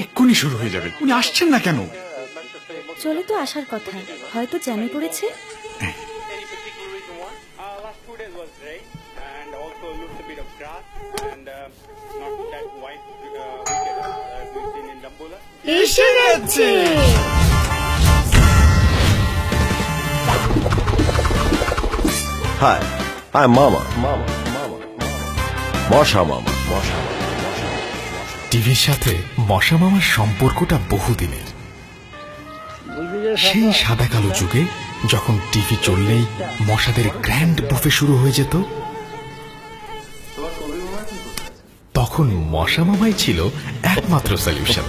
এক্ষুনি শুরু হয়ে যাবে। উনি আসছেন না কেন? চলে তো আসার কথা, হয়তো জ্যামে পড়েছে। এসে গেছে। Hi, I'm Mama. মশা মামা। টিভির সাথে মশা মামার সম্পর্কটা বহুদিনের। সেই সাদা কালো যুগে যখন টিভি চললেই মশাদের গ্র্যান্ড বুফে শুরু হয়ে যেত, তখন মশা মামাই ছিল একমাত্র সলিউশন।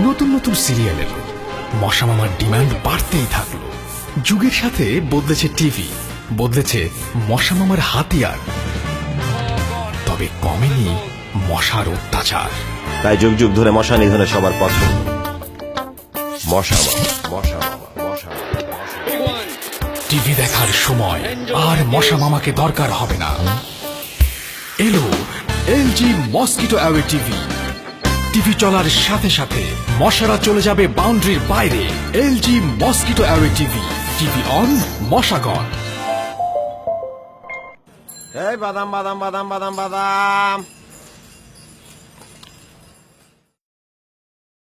নতুন নতুন সিরিয়াল এলো, মশা মামার ডিমান্ড বাড়তেই থাকলো। যুগের সাথে বদলেছে টিভি, বদলেছে মশা মামার হাতিয়ার, তবে কমেনি মশার অত্যাচার। তাই যুগ যুগ ধরে মশা নিধনে সবার পছন্দ মশা মামা, মশা মামা, মশা মামা। টিভি দেখার সময় আর মশা মামাকে দরকার হবে না। এলো LG mosquito away TV. TV চলার সাথে সাথে মশারা চলে যাবে বাউন্ডারির বাইরে। LG mosquito away TV, TV on, মশা গন। এই বাদাম বাদাম বাদাম বাদাম বাদাম।